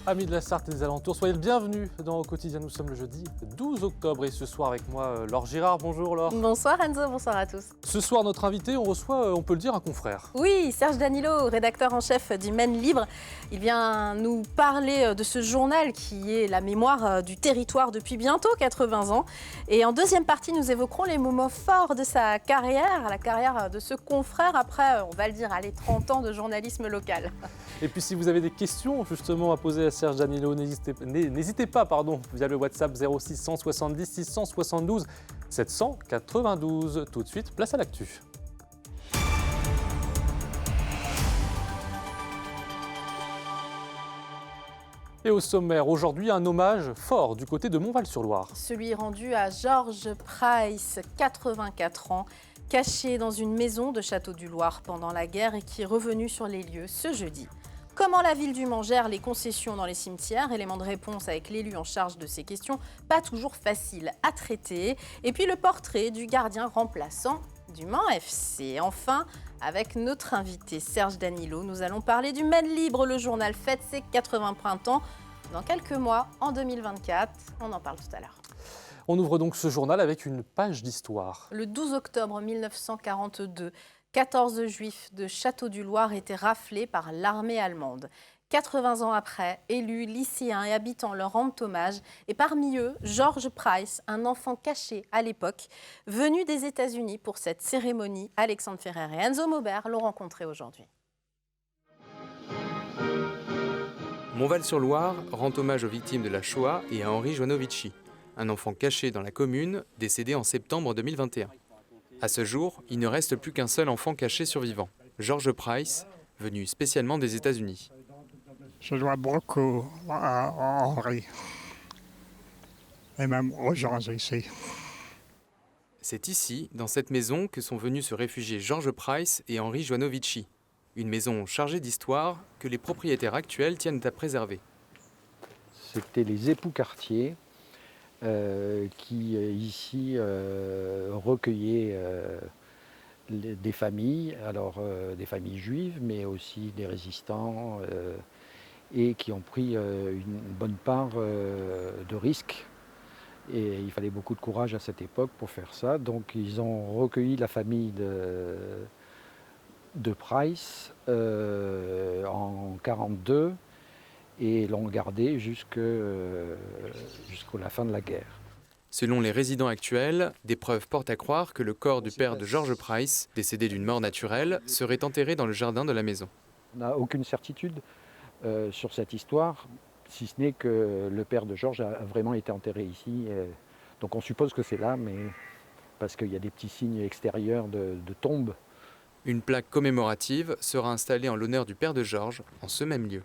Amis de la Sarthe et des alentours, soyez le bienvenus dans Au Quotidien. Nous sommes le jeudi 12 octobre et ce soir avec moi Laure Girard. Bonjour Laure. Bonsoir Enzo, bonsoir à tous. Ce soir notre invité, on reçoit, on peut le dire, un confrère. Oui, Serge Danilo, rédacteur en chef du Maine Libre. Il vient nous parler de ce journal qui est la mémoire du territoire depuis bientôt 80 ans. Et en deuxième partie, nous évoquerons les moments forts de sa carrière, la carrière de ce confrère après, on va le dire, 30 ans de journalisme local. Et puis si vous avez des questions justement à poser à Serge Danilo, n'hésitez pas via le WhatsApp 06 170 672 792. Tout de suite, place à l'actu. Et au sommaire, aujourd'hui, un hommage fort du côté de Montval-sur-Loire. Celui rendu à Georges Price, 84 ans, caché dans une maison de Château-du-Loir pendant la guerre et qui est revenu sur les lieux ce jeudi. Comment la ville du Mans gère les concessions dans les cimetières? Élément de réponse avec l'élu en charge de ces questions, pas toujours facile à traiter. Et puis le portrait du gardien remplaçant du Mans FC. Enfin, avec notre invité Serge Danilo, nous allons parler du Maine Libre. Le journal fête ses 80 printemps dans quelques mois, en 2024. On en parle tout à l'heure. On ouvre donc ce journal avec une page d'histoire. Le 12 octobre 1942, 14 juifs de Château-du-Loir étaient raflés par l'armée allemande. 80 ans après, élus, lycéens et habitants leur rendent hommage. Et parmi eux, Georges Price, un enfant caché à l'époque, venu des États-Unis pour cette cérémonie. Alexandre Ferrer et Enzo Maubert l'ont rencontré aujourd'hui. Montval-sur-Loire rend hommage aux victimes de la Shoah et à Henri Joanovici, un enfant caché dans la commune, décédé en septembre 2021. À ce jour, il ne reste plus qu'un seul enfant caché survivant, Georges Price, venu spécialement des États-Unis. Je dois beaucoup à Henri et même aux gens ici. C'est ici, dans cette maison, que sont venus se réfugier Georges Price et Henri Joanovici. Une maison chargée d'histoire que les propriétaires actuels tiennent à préserver. C'était les époux Cartier qui ici recueillaient des familles, alors des familles juives, mais aussi des résistants, et qui ont pris une bonne part de risques. Et il fallait beaucoup de courage à cette époque pour faire ça. Donc ils ont recueilli la famille de Price en 1942 et l'ont gardé jusqu'à la fin de la guerre. Selon les résidents actuels, des preuves portent à croire que le corps du père de Georges Price, décédé d'une mort naturelle, serait enterré dans le jardin de la maison. On n'a aucune certitude sur cette histoire, si ce n'est que le père de Georges a vraiment été enterré ici. Donc on suppose que c'est là, mais parce qu'il y a des petits signes extérieurs de tombe. Une plaque commémorative sera installée en l'honneur du père de Georges en ce même lieu.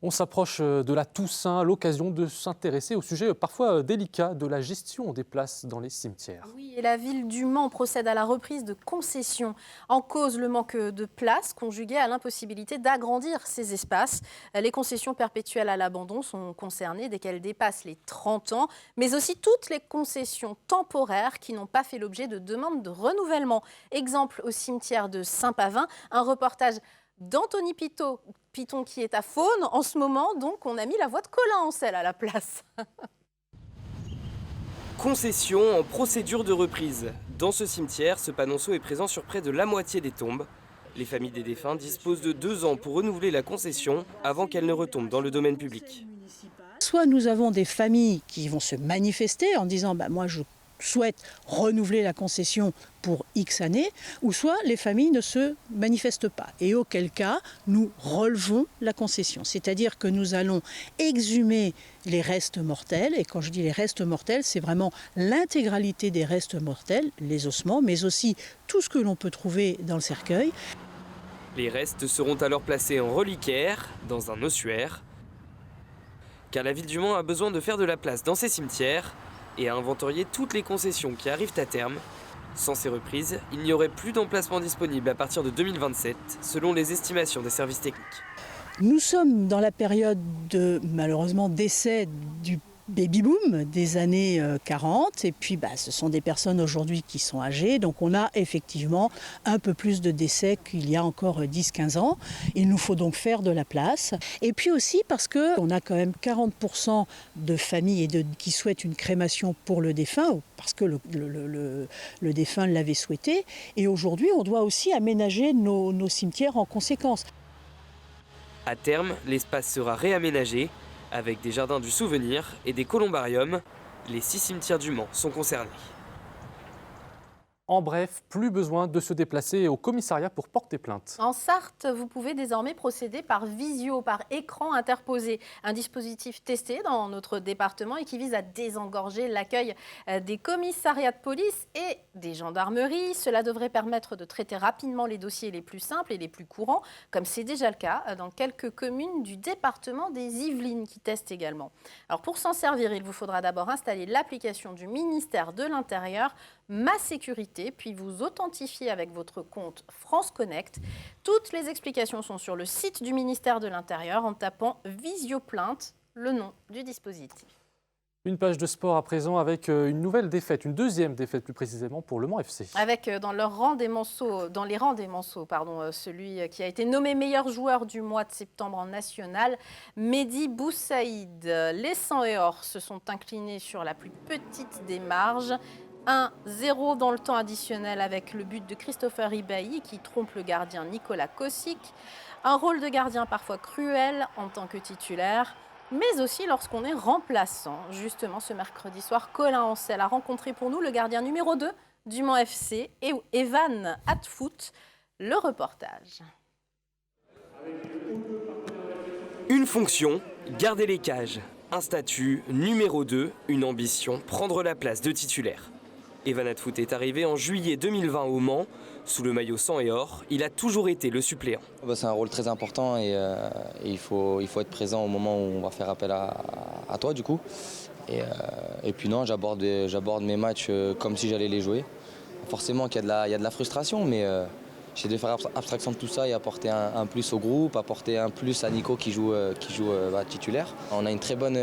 On s'approche de la Toussaint, l'occasion de s'intéresser au sujet parfois délicat de la gestion des places dans les cimetières. Oui, et la ville du Mans procède à la reprise de concessions. En cause, le manque de place conjugué à l'impossibilité d'agrandir ces espaces. Les concessions perpétuelles à l'abandon sont concernées dès qu'elles dépassent les 30 ans, mais aussi toutes les concessions temporaires qui n'ont pas fait l'objet de demandes de renouvellement. Exemple au cimetière de Saint-Pavin, un reportage d'Anthony Piton qui est à Faune en ce moment, donc on a mis la voix de Colin Ancel à la place. Concession en procédure de reprise. Dans ce cimetière, ce panonceau est présent sur près de la moitié des tombes. Les familles des défunts disposent de 2 ans pour renouveler la concession avant qu'elle ne retombe dans le domaine public. Soit nous avons des familles qui vont se manifester en disant moi je souhaite renouveler la concession pour X années, ou soit les familles ne se manifestent pas. Et auquel cas, nous relevons la concession. C'est-à-dire que nous allons exhumer les restes mortels, et quand je dis les restes mortels, c'est vraiment l'intégralité des restes mortels, les ossements, mais aussi tout ce que l'on peut trouver dans le cercueil. Les restes seront alors placés en reliquaire, dans un ossuaire, car la ville du Mans a besoin de faire de la place dans ses cimetières et à inventorier toutes les concessions qui arrivent à terme. Sans ces reprises, il n'y aurait plus d'emplacements disponibles à partir de 2027, selon les estimations des services techniques. Nous sommes dans la période de, malheureusement, décès du baby-boom des années 40. Et puis, ce sont des personnes aujourd'hui qui sont âgées. Donc, on a effectivement un peu plus de décès qu'il y a encore 10-15 ans. Il nous faut donc faire de la place. Et puis aussi parce qu'on a quand même 40% de familles qui souhaitent une crémation pour le défunt, parce que le défunt l'avait souhaité. Et aujourd'hui, on doit aussi aménager nos cimetières en conséquence. À terme, l'espace sera réaménagé avec des jardins du souvenir et des columbariums. Les 6 cimetières du Mans sont concernés. En bref, plus besoin de se déplacer au commissariat pour porter plainte. En Sarthe, vous pouvez désormais procéder par visio, par écran interposé. Un dispositif testé dans notre département et qui vise à désengorger l'accueil des commissariats de police et des gendarmeries. Cela devrait permettre de traiter rapidement les dossiers les plus simples et les plus courants, comme c'est déjà le cas dans quelques communes du département des Yvelines qui testent également. Alors pour s'en servir, il vous faudra d'abord installer l'application du ministère de l'Intérieur, Ma Sécurité, puis vous authentifier avec votre compte France Connect. Toutes les explications sont sur le site du ministère de l'Intérieur en tapant Visioplainte, le nom du dispositif. Une page de sport à présent avec une nouvelle défaite, une deuxième défaite plus précisément pour le Mans FC. Avec dans les rangs des Manceaux, celui qui a été nommé meilleur joueur du mois de septembre en national, Mehdi Boussaïd. Les 100 et or se sont inclinés sur la plus petite des marges. 1-0 dans le temps additionnel avec le but de Christopher Ibahi qui trompe le gardien Nicolas Kosic. Un rôle de gardien parfois cruel en tant que titulaire, mais aussi lorsqu'on est remplaçant. Justement, ce mercredi soir, Colin Ancel a rencontré pour nous le gardien numéro 2 du Mans FC, et Evan Atfoot. Le reportage. Une fonction, garder les cages. Un statut, numéro 2, une ambition, prendre la place de titulaire. Evan Atfoot est arrivé en juillet 2020 au Mans. Sous le maillot 100 et or, il a toujours été le suppléant. C'est un rôle très important et il faut être présent au moment où on va faire appel à toi du coup. Et puis non, j'aborde mes matchs comme si j'allais les jouer. Forcément qu'il y a de la frustration, mais j'essaie de faire abstraction de tout ça et apporter un plus au groupe, apporter un plus à Nico qui joue titulaire. On a une très bonne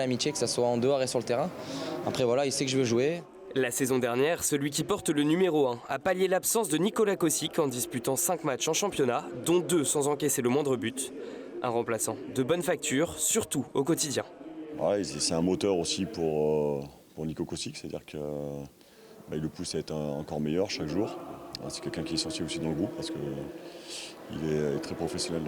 amitié, que ce soit en dehors et sur le terrain. Après voilà, il sait que je veux jouer. La saison dernière, celui qui porte le numéro 1 a pallié l'absence de Nicolas Kosic en disputant 5 matchs en championnat, dont 2 sans encaisser le moindre but. Un remplaçant de bonne facture, surtout au quotidien. Ouais, c'est un moteur aussi pour Nico Kosic, c'est-à-dire qu'il le pousse à être encore meilleur chaque jour. C'est quelqu'un qui est sorti aussi dans le groupe parce qu'il est très professionnel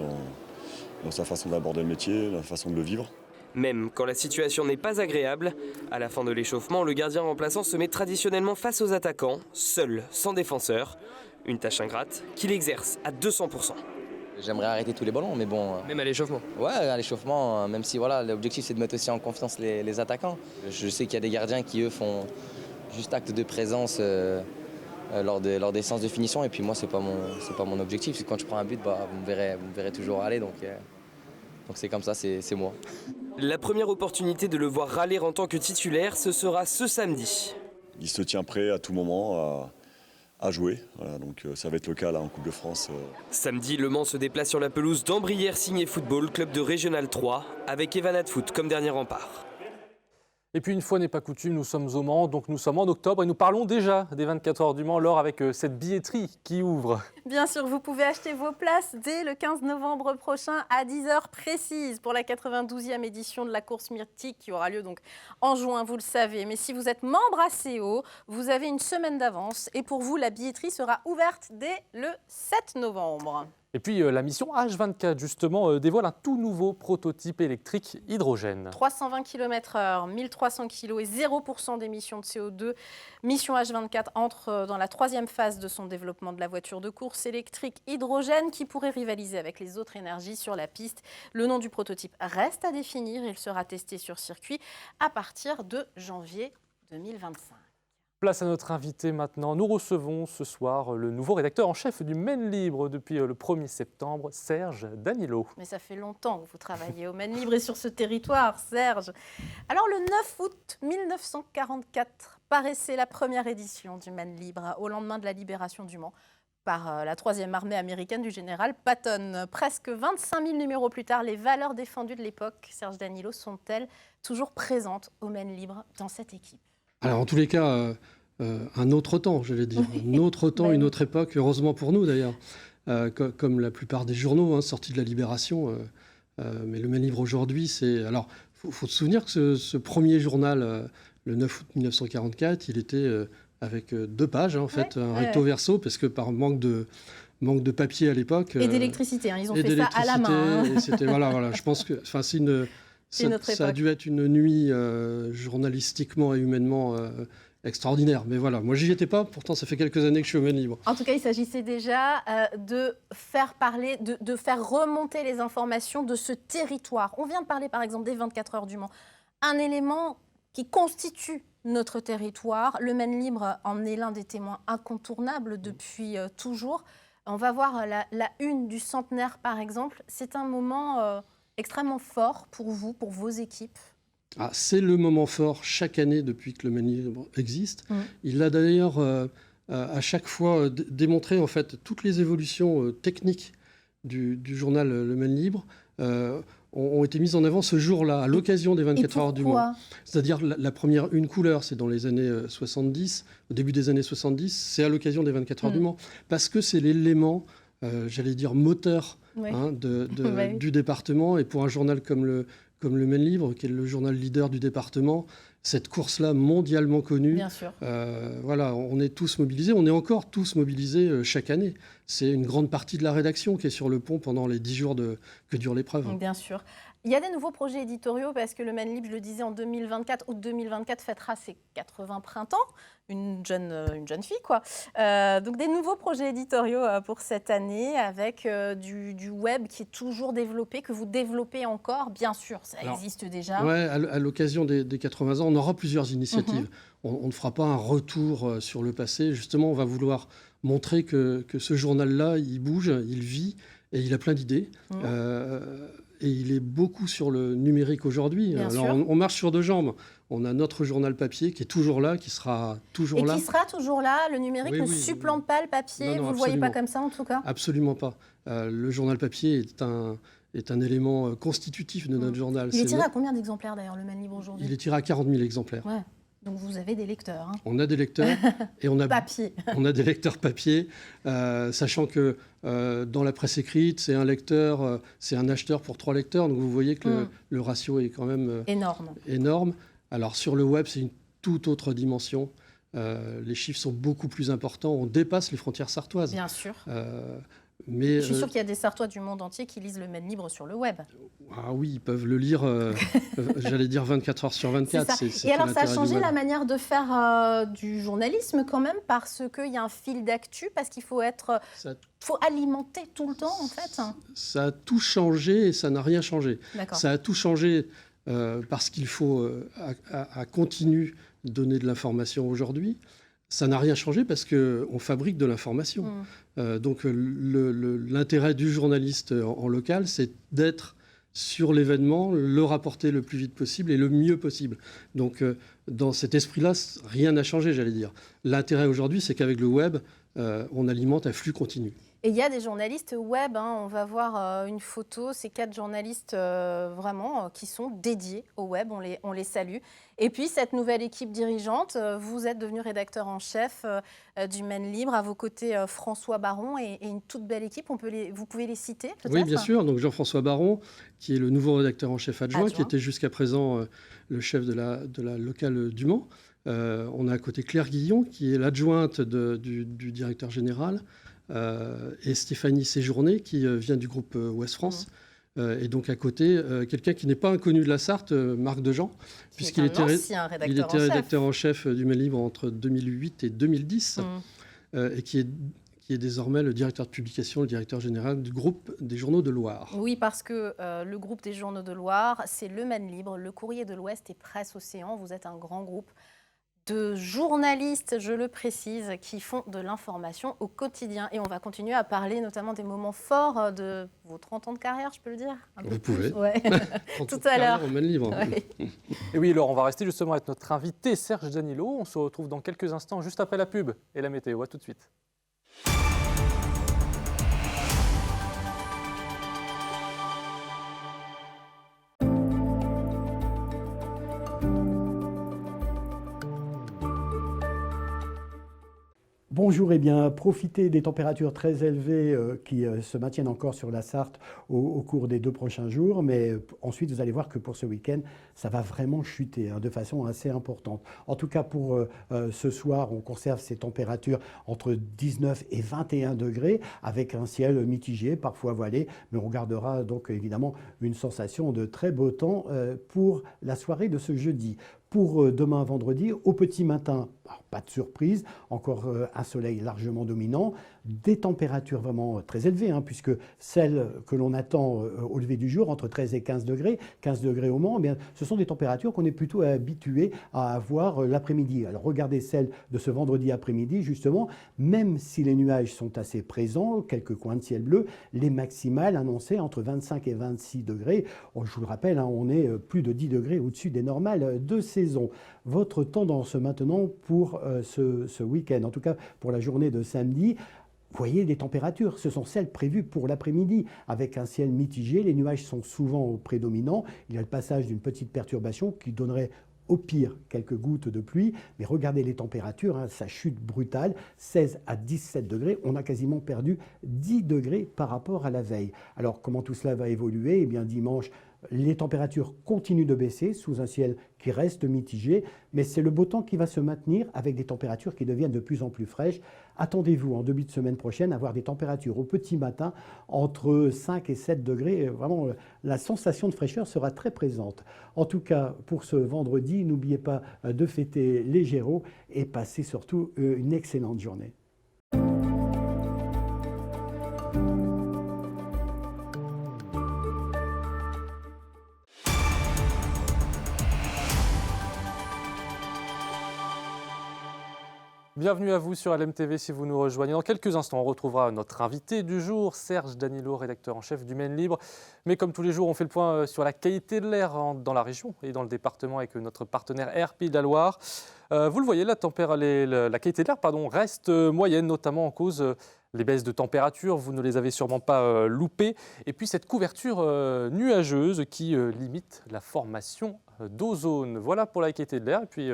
dans sa façon d'aborder le métier, la façon de le vivre. Même quand la situation n'est pas agréable, à la fin de l'échauffement, le gardien remplaçant se met traditionnellement face aux attaquants, seul, sans défenseur. Une tâche ingrate qu'il exerce à 200%. J'aimerais arrêter tous les ballons, mais bon... Même à l'échauffement. Ouais, à l'échauffement, même si voilà, l'objectif c'est de mettre aussi en confiance les attaquants. Je sais qu'il y a des gardiens qui eux font juste acte de présence lors des séances de finition, et puis moi c'est pas mon objectif. C'est quand je prends un but, vous me verrez toujours aller, donc c'est comme ça, c'est moi. La première opportunité de le voir râler en tant que titulaire, ce sera ce samedi. Il se tient prêt à tout moment à jouer, voilà, donc ça va être le cas là en Coupe de France. Samedi, Le Mans se déplace sur la pelouse d'Ambrières Signé Football, club de Régional 3, avec Evan Atfoot comme dernier rempart. Et puis une fois n'est pas coutume, nous sommes au Mans, donc nous sommes en octobre et nous parlons déjà des 24 heures du Mans, Laure, avec cette billetterie qui ouvre. Bien sûr, vous pouvez acheter vos places dès le 15 novembre prochain à 10h précise pour la 92e édition de la course mythique qui aura lieu donc en juin, vous le savez. Mais si vous êtes membre ACO, vous avez une semaine d'avance et pour vous, la billetterie sera ouverte dès le 7 novembre. Et puis la mission H24 justement dévoile un tout nouveau prototype électrique hydrogène. 320 km/h, 1300 kg et 0% d'émissions de CO2. Mission H24 entre dans la 3e phase de son développement de la voiture de course électrique hydrogène qui pourrait rivaliser avec les autres énergies sur la piste. Le nom du prototype reste à définir. Il sera testé sur circuit à partir de janvier 2025. Place à notre invité maintenant. Nous recevons ce soir le nouveau rédacteur en chef du Maine Libre depuis le 1er septembre, Serge Danilo. Mais ça fait longtemps que vous travaillez au Maine Libre et sur ce territoire, Serge. Alors le 9 août 1944 paraissait la première édition du Maine Libre au lendemain de la libération du Mans. par la 3e armée américaine du général Patton. Presque 25 000 numéros plus tard, les valeurs défendues de l'époque, Serge Danilo, sont-elles toujours présentes au Maine Libre dans cette équipe? Alors en tous les cas, un autre temps, j'allais dire. Un autre temps, une autre époque, heureusement pour nous d'ailleurs. Comme la plupart des journaux sortis de la Libération. Mais le Maine Libre aujourd'hui, c'est... Alors, il faut se souvenir que ce premier journal, le 9 août 1944, il était avec 2 pages, en fait, un recto-verso, parce que par manque de papier à l'époque... Et d'électricité, ils ont fait ça à la main. Et c'était, voilà, je pense que ça a dû être une nuit journalistiquement et humainement extraordinaire. Mais voilà, moi, j'y étais pas, pourtant, ça fait quelques années que je suis au Maine Libre. En tout cas, il s'agissait déjà de faire parler, de faire remonter les informations de ce territoire. On vient de parler, par exemple, des 24 heures du Mans. Un élément qui constitue notre territoire. Le Maine Libre en est l'un des témoins incontournables depuis toujours. On va voir la une du centenaire, par exemple. C'est un moment extrêmement fort pour vous, pour vos équipes. C'est le moment fort chaque année depuis que le Maine Libre existe. Il a d'ailleurs à chaque fois démontré en fait toutes les évolutions techniques du journal Le Maine Libre ont été mises en avant ce jour-là, à l'occasion des 24 heures du Mans. C'est-à-dire la première une couleur, c'est dans les années 70, au début des années 70, c'est à l'occasion des 24 heures du Mans, parce que c'est l'élément, j'allais dire, moteur du département. Et pour un journal comme le Maine Libre, qui est le journal leader du département, cette course-là mondialement connue, bien sûr. Voilà, on est tous mobilisés, on est encore tous mobilisés chaque année. C'est une grande partie de la rédaction qui est sur le pont pendant les 10 jours que dure l'épreuve. Bien sûr. Il y a des nouveaux projets éditoriaux parce que le Maine Libre, je le disais, en 2024, août 2024, fêtera ses 80 printemps. Une jeune fille, quoi. Donc des nouveaux projets éditoriaux pour cette année avec du web qui est toujours développé, que vous développez encore, bien sûr, ça existe déjà. Oui, à l'occasion des 80 ans, on aura plusieurs initiatives. On ne fera pas un retour sur le passé. Justement, on va vouloir montrer que ce journal-là, il bouge, il vit et il a plein d'idées. Et il est beaucoup sur le numérique aujourd'hui. Alors, on marche sur 2 jambes. On a notre journal papier qui est toujours là, qui sera toujours là. Et qui sera toujours là. Le numérique ne supplante pas le papier. Vous ne le voyez pas comme ça, en tout cas? Absolument pas. Le journal papier est un élément constitutif de notre journal. Il est tiré à combien d'exemplaires, d'ailleurs, le Maine Libre aujourd'hui? Il est tiré à 40 000 exemplaires. Ouais. Donc vous avez des lecteurs. On a des lecteurs et on a papier. On a des lecteurs papier, sachant que dans la presse écrite, c'est un lecteur, c'est un acheteur pour 3 lecteurs. Donc vous voyez que le ratio est quand même énorme. Alors sur le web, c'est une toute autre dimension. Les chiffres sont beaucoup plus importants. On dépasse les frontières sartoises. Bien sûr. Mais, je suis sûre qu'il y a des Sartois du monde entier qui lisent le Maine Libre sur le web. Ah oui, ils peuvent le lire, j'allais dire 24 heures sur 24. Et alors, ça a changé la manière de faire du journalisme quand même, parce qu'il y a un fil d'actu, parce qu'il faut alimenter tout le temps, en fait. Ça a tout changé et ça n'a rien changé. Ça a tout changé parce qu'il faut à continu donner de l'information aujourd'hui. Ça n'a rien changé parce qu'on fabrique de l'information. Donc l'intérêt du journaliste en local, c'est d'être sur l'événement, le rapporter le plus vite possible et le mieux possible. Donc dans cet esprit-là, rien n'a changé, j'allais dire. L'intérêt aujourd'hui, c'est qu'avec le web, on alimente un flux continu. Et il y a des journalistes web, on va voir une photo, ces 4 journalistes vraiment qui sont dédiés au web, on les salue. Et puis cette nouvelle équipe dirigeante, vous êtes devenu rédacteur en chef du Maine Libre, à vos côtés François Baron et une toute belle équipe, vous pouvez les citer peut-être? Oui, bien sûr, donc Jean-François Baron, qui est le nouveau rédacteur en chef adjoint, qui était jusqu'à présent le chef de la locale du Mans. On a à côté Claire Guillon, qui est l'adjointe du directeur général. Et Stéphanie Séjourné, qui vient du groupe Ouest France. Et donc à côté, quelqu'un qui n'est pas inconnu de la Sarthe, Marc Dejean, puisqu'il était rédacteur en chef du Maine Libre entre 2008 et 2010, et qui est désormais le directeur de publication, le directeur général du groupe des journaux de Loire. Oui, parce que le groupe des journaux de Loire, c'est le Maine Libre, le Courrier de l'Ouest et Presse Océan. Vous êtes un grand groupe de journalistes, je le précise, qui font de l'information au quotidien. Et on va continuer à parler notamment des moments forts de vos 30 ans de carrière, je peux le dire? Vous pouvez. Tout à l'heure. Au Maine Libre. Et oui, alors on va rester justement avec notre invité Serge Danilo. On se retrouve dans quelques instants, juste après la pub et la météo. À tout de suite. Bonjour, eh bien, profitez des températures très élevées qui se maintiennent encore sur la Sarthe au cours des 2 prochains jours, mais ensuite vous allez voir que pour ce week-end, ça va vraiment chuter de façon assez importante. En tout cas, pour ce soir, on conserve ces températures entre 19 et 21 degrés, avec un ciel mitigé, parfois voilé, mais on gardera donc évidemment une sensation de très beau temps pour la soirée de ce jeudi. Pour demain vendredi, au petit matin, pas de surprise, encore un soleil largement dominant, des températures vraiment très élevées, puisque celles que l'on attend au lever du jour, entre 13 et 15 degrés au Mans, eh bien, ce sont des températures qu'on est plutôt habitué à avoir l'après-midi. Alors regardez celles de ce vendredi après-midi, justement, même si les nuages sont assez présents, quelques coins de ciel bleu, les maximales annoncées entre 25 et 26 degrés. Je vous le rappelle, on est plus de 10 degrés au-dessus des normales de saison. Votre tendance maintenant pour ce week-end, en tout cas pour la journée de samedi, vous voyez des températures, ce sont celles prévues pour l'après-midi, avec un ciel mitigé, les nuages sont souvent prédominants, il y a le passage d'une petite perturbation qui donnerait au pire quelques gouttes de pluie, mais regardez les températures, ça chute brutale, 16 à 17 degrés, on a quasiment perdu 10 degrés par rapport à la veille. Alors comment tout cela va évoluer? Eh bien dimanche, les températures continuent de baisser sous un ciel qui reste mitigé, mais c'est le beau temps qui va se maintenir avec des températures qui deviennent de plus en plus fraîches. Attendez-vous en début de semaine prochaine à avoir des températures au petit matin entre 5 et 7 degrés. Vraiment, la sensation de fraîcheur sera très présente. En tout cas, pour ce vendredi, n'oubliez pas de fêter les Gémeaux et passez surtout une excellente journée. Bienvenue à vous sur LMTV si vous nous rejoignez. Dans quelques instants, on retrouvera notre invité du jour, Serge Danilo, rédacteur en chef du Maine Libre. Mais comme tous les jours, on fait le point sur la qualité de l'air dans la région et dans le département avec notre partenaire Air Pays de la Loire. Vous le voyez, la qualité de l'air reste moyenne, notamment en cause les baisses de température. Vous ne les avez sûrement pas loupées. Et puis cette couverture nuageuse qui limite la formation d'ozone. Voilà pour la qualité de l'air. Et puis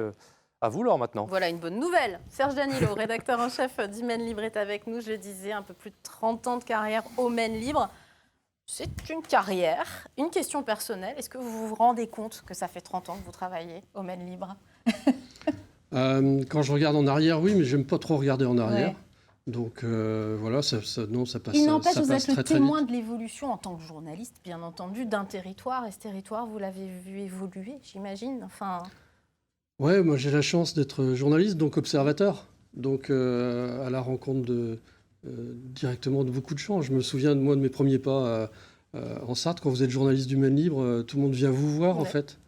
à vous, Laure, maintenant. Voilà une bonne nouvelle. Serge Danilo, rédacteur en chef du Maine Libre, est avec nous. Je le disais, un peu plus de 30 ans de carrière au Maine Libre. C'est une carrière. Une question personnelle. Est-ce que vous vous rendez compte que ça fait 30 ans que vous travaillez au Maine Libre? Quand je regarde en arrière, oui, mais j'aime pas trop regarder en arrière. Ouais. Donc voilà, ça passe. Il n'empêche, vous êtes le très témoin vite. de l'évolution en tant que journaliste, bien entendu, d'un territoire. Et ce territoire, vous l'avez vu évoluer, j'imagine. Enfin... Ouais, moi j'ai la chance d'être journaliste, donc observateur, donc à la rencontre directement de beaucoup de gens. Je me souviens de mes premiers pas en Sarthe, quand vous êtes journaliste du Maine Libre, tout le monde vient vous voir en fait.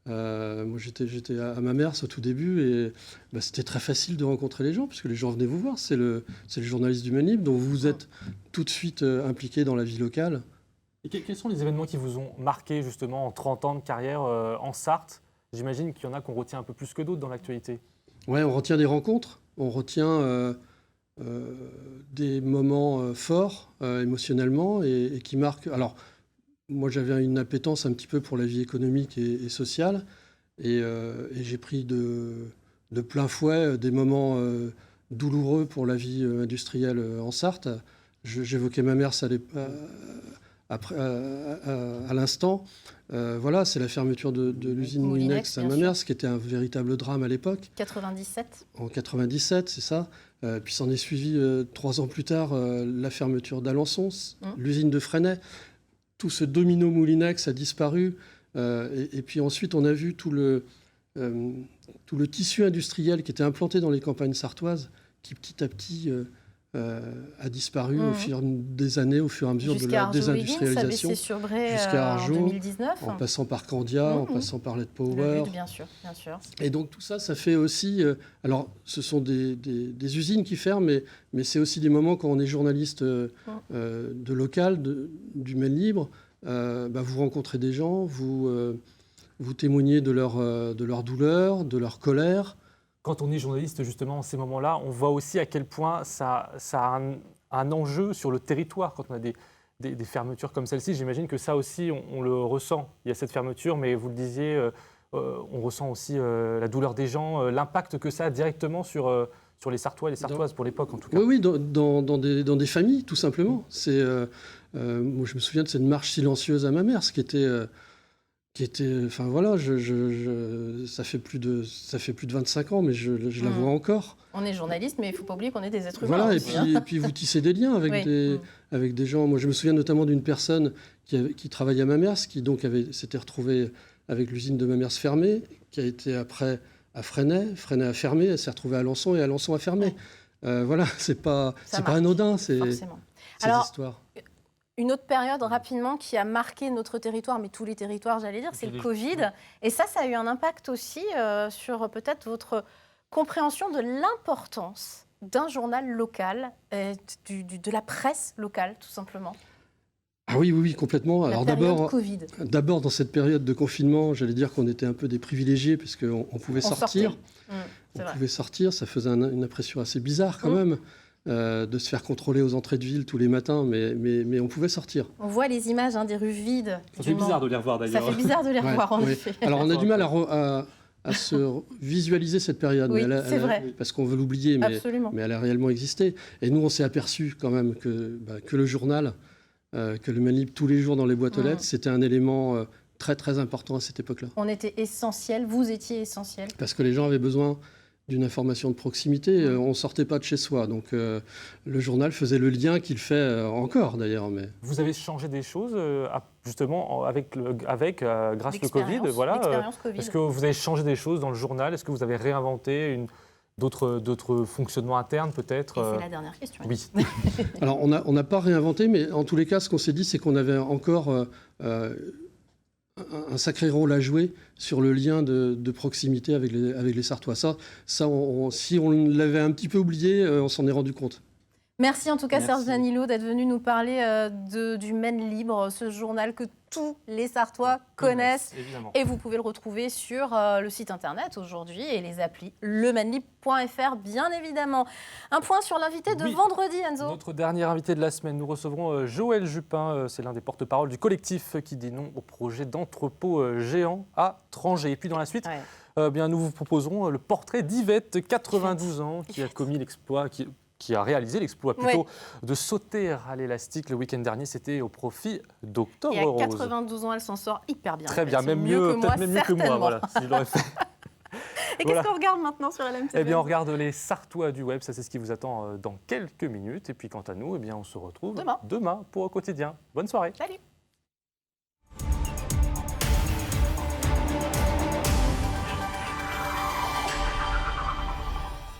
Moi j'étais à Mamers au tout début et c'était très facile de rencontrer les gens puisque les gens venaient vous voir. C'est le journaliste du Maine Libre, donc vous êtes tout de suite impliqué dans la vie locale. Et quels sont les événements qui vous ont marqué justement en 30 ans de carrière en Sarthe? J'imagine qu'il y en a qu'on retient un peu plus que d'autres dans l'actualité. Ouais, on retient des rencontres, on retient des moments forts émotionnellement et qui marquent. Alors, moi, j'avais une appétence un petit peu pour la vie économique et sociale et j'ai pris de plein fouet des moments douloureux pour la vie industrielle en Sarthe. J'évoquais Mamers à l'instant. Voilà, c'est la fermeture de l'usine Moulinex à Mamers, qui était un véritable drame à l'époque. 97. En 97, c'est ça. Puis s'en est suivi 3 ans plus tard la fermeture d'Alençon, l'usine de Fresnay. Tout ce domino Moulinex a disparu. Et puis ensuite, on a vu tout le tissu industriel qui était implanté dans les campagnes sartoises, qui petit à petit a disparu au fur des années, au fur et à mesure de la désindustrialisation. Jusqu'à Arjo, en 2019. En passant par Candia, en passant par Lead Power. Bien sûr, bien sûr. Et donc tout ça, ça fait aussi... alors, ce sont des usines qui ferment, mais c'est aussi des moments quand on est journaliste de local, du Maine Libre, vous rencontrez des gens, vous témoignez de leur douleur, de leur colère. Quand on est journaliste, justement, en ces moments-là, on voit aussi à quel point ça a un enjeu sur le territoire. Quand on a des fermetures comme celle-ci, j'imagine que ça aussi, on le ressent. Il y a cette fermeture, mais vous le disiez, on ressent aussi la douleur des gens, l'impact que ça a directement sur sur les Sartois et les Sartoises, pour l'époque en tout cas. Oui, dans des familles, tout simplement. Moi, je me souviens de cette marche silencieuse à Mamers, qui était enfin voilà, ça fait plus de 25 ans, mais je la vois encore. On est journaliste, mais il ne faut pas oublier qu'on est des êtres humains. Voilà, aussi, et puis vous tissez des liens avec, avec des gens. Moi, je me souviens notamment d'une personne qui travaillait à Mamers, qui donc s'était retrouvée avec l'usine de Mamers fermée, qui a été après à Fresnay. Fresnay a fermé, elle s'est retrouvée à Alençon, et Alençon a fermé. Voilà, c'est pas anodin, c'est ces histoires. Une autre période, rapidement, qui a marqué notre territoire, mais tous les territoires, j'allais dire, c'est le Covid. Et ça a eu un impact aussi sur peut-être votre compréhension de l'importance d'un journal local, de la presse locale, tout simplement. Ah oui, complètement. Alors d'abord, dans cette période de confinement, j'allais dire qu'on était un peu des privilégiés, parce qu'on pouvait sortir. On pouvait sortir, ça faisait une impression assez bizarre quand même. De se faire contrôler aux entrées de ville tous les matins, mais on pouvait sortir. On voit les images des rues vides. Ça fait bizarre de les revoir d'ailleurs. Ça fait bizarre de les revoir en effet. Alors on a du mal à se visualiser cette période, c'est vrai. parce qu'on veut l'oublier, mais elle a réellement existé. Et nous, on s'est aperçu quand même que le journal, que le Maine Libre tous les jours dans les boîtes aux lettres, c'était un élément très très important à cette époque-là. On était essentiel, vous étiez essentiel. Parce que les gens avaient besoin d'une information de proximité, on ne sortait pas de chez soi. Donc le journal faisait le lien qu'il fait encore d'ailleurs. Mais... Vous avez changé des choses justement grâce au Covid. Voilà. Est-ce que vous avez changé des choses dans le journal? Est-ce que vous avez réinventé d'autres fonctionnements internes peut-être? C'est la dernière question. Oui. Alors on n'a pas réinventé, mais en tous les cas, ce qu'on s'est dit, c'est qu'on avait encore un sacré rôle à jouer sur le lien de proximité avec les Sartois. Ça si on l'avait un petit peu oublié, on s'en est rendu compte. Merci en tout cas Serge Danilo d'être venu nous parler du Maine Libre, ce journal que tous les Sartois connaissent. Et vous pouvez le retrouver sur le site internet aujourd'hui et les applis lemainelibre.fr bien évidemment. Un point sur l'invité de vendredi, Enzo. Notre dernier invité de la semaine, nous recevrons Joël Jupin, c'est l'un des porte-parole du collectif qui dit non au projet d'entrepôt géant à Trangé. Et puis dans la suite, nous vous proposerons le portrait d'Yvette, 92 ans, qui a commis l'exploit, qui a réalisé l'exploit plutôt de sauter à l'élastique le week-end dernier. C'était au profit d'Octobre Rose. Et à 92 ans, elle s'en sort hyper bien. Très bien, peut-être même mieux que moi, voilà, si je l'aurais fait. Et qu'est-ce qu'on regarde maintenant sur LMTV? Eh bien, on regarde les Sartois du web, ça c'est ce qui vous attend dans quelques minutes. Et puis quant à nous, on se retrouve demain pour Au Quotidien. Bonne soirée. Salut.